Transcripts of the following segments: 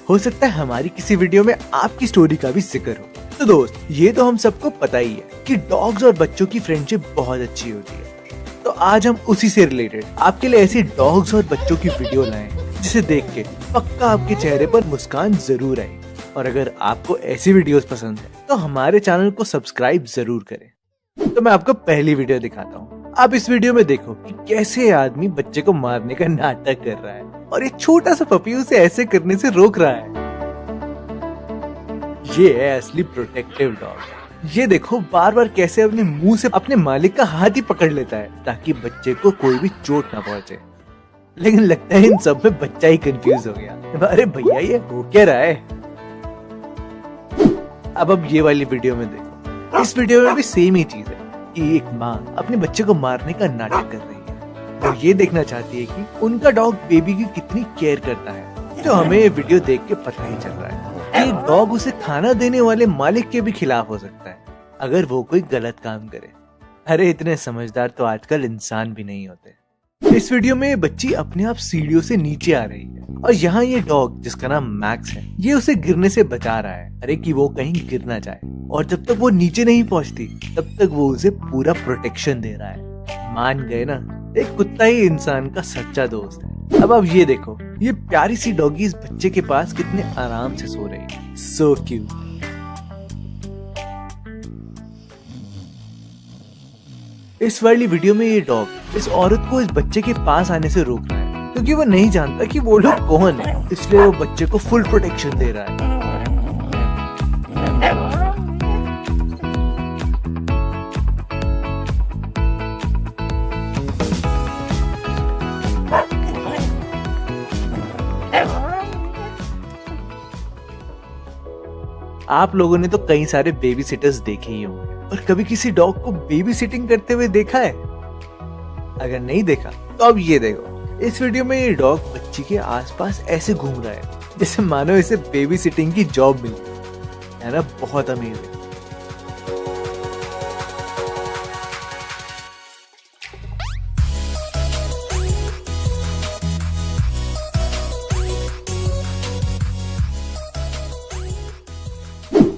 हो सकता है हमारी किसी वीडियो में आपकी स्टोरी का भी जिक्र हो। तो दोस्त, ये तो हम सबको पता ही है कि डॉग्स और बच्चों की फ्रेंडशिप बहुत अच्छी होती है। तो आज हम उसी से रिलेटेड आपके लिए ऐसी डॉग्स और बच्चों की वीडियो लाए जिसे देख के पक्का आपके चेहरे पर मुस्कान जरूर आएगी। और अगर आपको ऐसी वीडियोस पसंद है तो हमारे चैनल को सब्सक्राइब जरूर करें। तो मैं आपको पहली वीडियो दिखाता हूँ। आप इस वीडियो में देखो कि कैसे आदमी बच्चे को मारने का नाटक कर रहा है और एक छोटा सा पपी उसे ऐसे करने से रोक रहा है। ये है असली प्रोटेक्टिव डॉग। ये देखो बार बार कैसे अपने मुंह से अपने मालिक का हाथ ही पकड़ लेता है ताकि बच्चे को कोई भी चोट ना पहुंचे। लेकिन लगता है इन सब में बच्चा ही कंफ्यूज हो गया। अरे भैया, ये हो क्या रहा है? अब ये वाली वीडियो में देखो। इस वीडियो में भी सेम ही चीज है कि एक माँ अपने बच्चे को मारने का नाटक कर रही है। वो ये देखना चाहती है कि उनका डॉग बेबी की कितनी केयर करता है। तो हमें ये वीडियो देख के पता ही चल रहा है कि डॉग उसे खाना देने वाले मालिक के भी खिलाफ हो सकता है अगर वो कोई गलत काम करे। अरे इतने समझदार तो आजकल इंसान भी नहीं होते। इस वीडियो में बच्ची अपने आप सीढ़ियों से नीचे आ रही है और यहाँ ये डॉग जिसका नाम मैक्स है, ये उसे गिरने से बचा रहा है। अरे कि वो कहीं गिर ना जाए। और जब तक वो नीचे नहीं पहुँचती तब तक वो उसे पूरा प्रोटेक्शन दे रहा है। मान गए ना, एक कुत्ता ही इंसान का सच्चा दोस्त है। अब ये देखो, ये प्यारी सी डॉगी इस बच्चे के पास कितने आराम से सो रही है। So cute. इस वाली वीडियो में ये डॉग इस औरत को इस बच्चे के पास आने से रोक रहा है क्योंकि वो नहीं जानता कि वो लोग कौन है, इसलिए वो बच्चे को फुल प्रोटेक्शन दे रहा है। आप लोगों ने तो कई सारे बेबी सिटर्स देखे ही होंगे और कभी किसी डॉग को बेबी सिटिंग करते हुए देखा है? अगर नहीं देखा तो अब ये देखो। इस वीडियो में ये डॉग बच्ची के आसपास ऐसे घूम रहा है जैसे मानो इसे बेबी सिटिंग की जॉब मिली है ना। बहुत अमीर है।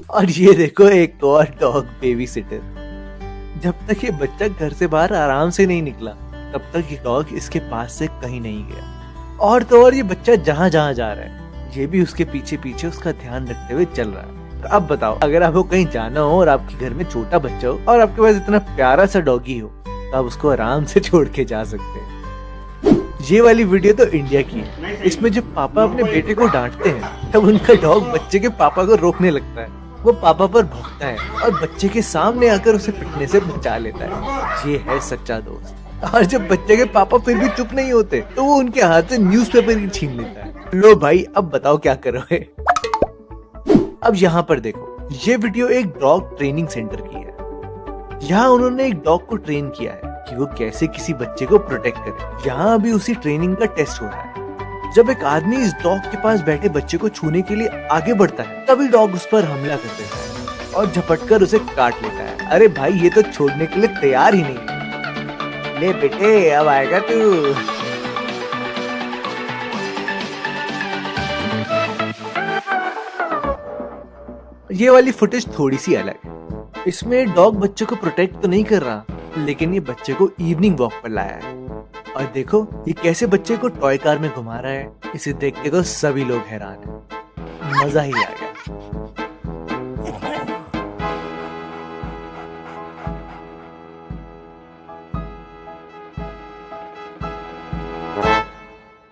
और ये देखो एक और डॉग बेबी सिटर। जब तक ये बच्चा घर से बाहर आराम से नहीं निकला तब तक ये डॉग इसके पास से कहीं नहीं गया। और तो और ये बच्चा जहाँ जहाँ जा रहा है ये भी उसके पीछे पीछे उसका ध्यान रखते हुए चल रहा है। तो अब बताओ, अगर आपको कहीं जाना हो और आपके घर में छोटा बच्चा हो और आपके पास इतना प्यारा सा डॉगी हो तो आप उसको आराम से छोड़ के जा सकते हैं। ये वाली वीडियो तो इंडिया की है। इसमें जब पापा अपने बेटे को डांटते हैं तब उनका डॉग बच्चे के पापा को रोकने लगता है। वो पापा पर भौंकता है और बच्चे के सामने आकर उसे पिटने से बचा लेता है। ये है सच्चा दोस्त। और जब बच्चे के पापा फिर भी चुप नहीं होते तो वो उनके हाथ से न्यूज़पेपर ही छीन लेता है। लो भाई, अब बताओ क्या करोगे? अब यहाँ पर देखो, ये वीडियो एक डॉग ट्रेनिंग सेंटर की है। यहाँ उन्होंने एक डॉग को ट्रेन किया है कि वो कैसे किसी बच्चे को प्रोटेक्ट करे। यहाँ अभी उसी ट्रेनिंग का टेस्ट हो रहा है। जब एक आदमी इस डॉग के पास बैठे बच्चे को छूने के लिए आगे बढ़ता है तभी डॉग उस पर हमला कर देता है और झपटकर उसे काट लेता है। अरे भाई, ये तो छोड़ने के लिए तैयार ही नहीं है। ले बेटे, अब आएगा तू। ये वाली फुटेज थोड़ी सी अलग है। इसमें डॉग बच्चे को प्रोटेक्ट तो नहीं कर रहा, लेकिन ये बच्चे को इवनिंग वॉक पर लाया है। और देखो ये कैसे बच्चे को टॉय कार में घुमा रहा है। इसे देख के तो सभी लोग हैरान हैं। मजा ही आ गया।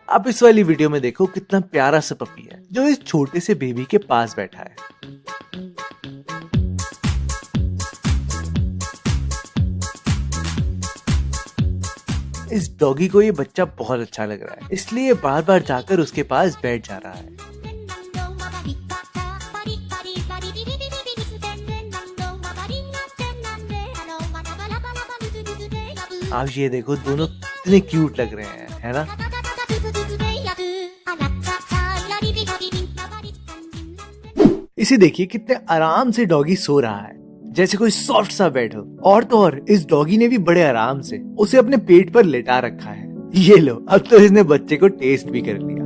अब इस वाली वीडियो में देखो कितना प्यारा सा पपी है जो इस छोटे से बेबी के पास बैठा है। इस डॉगी को ये बच्चा बहुत अच्छा लग रहा है, इसलिए बार बार जाकर उसके पास बैठ जा रहा है। आप ये देखो, दोनों कितने क्यूट लग रहे हैं, है ना? इसे देखिए कितने आराम से डॉगी सो रहा है, जैसे कोई सॉफ्ट सा बेड हो। और तो और इस डॉगी ने भी बड़े आराम से उसे अपने पेट पर लेटा रखा है। ये लो, अब तो इसने बच्चे को टेस्ट भी कर लिया।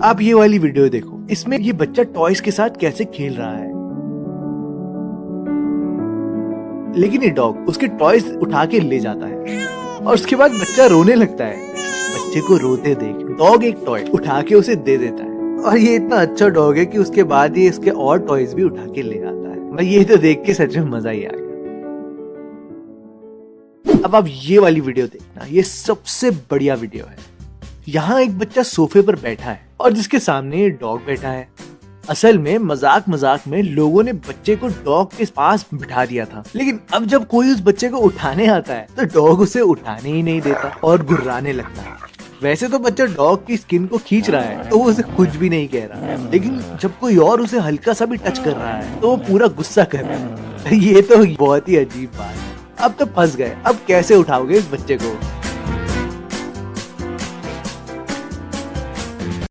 आप ये वाली वीडियो देखो, इसमें ये बच्चा टॉयज के साथ कैसे खेल रहा है, लेकिन ये डॉग उसके टॉयज उठा के ले जाता है और उसके बाद बच्चा रोने लगता है। बच्चे को रोते देख डॉग एक टॉय उठा के उसे दे देता है और ये इतना अच्छा डॉग है कि उसके बाद ये इसके और टॉयज भी उठा के ले आता है। भाई ये तो देख के सच में मजा ही आ गया। अब आप ये वाली वीडियो देखना, ये सबसे बढ़िया वीडियो है। यहाँ एक बच्चा सोफे पर बैठा है और जिसके सामने डॉग बैठा है। असल में मजाक मजाक में लोगों ने बच्चे को डॉग के पास बिठा दिया था, लेकिन अब जब कोई उस बच्चे को उठाने आता है तो डॉग उसे उठाने ही नहीं देता और गुर्राने लगता है। वैसे तो बच्चा डॉग की स्किन को खींच रहा है तो वो उसे कुछ भी नहीं कह रहा है, लेकिन जब कोई और उसे हल्का सा भी टच कर रहा है तो वो पूरा गुस्सा कर रहा है। ये तो बहुत ही अजीब बात है। अब तो फंस गए, अब कैसे उठाओगे इस बच्चे को।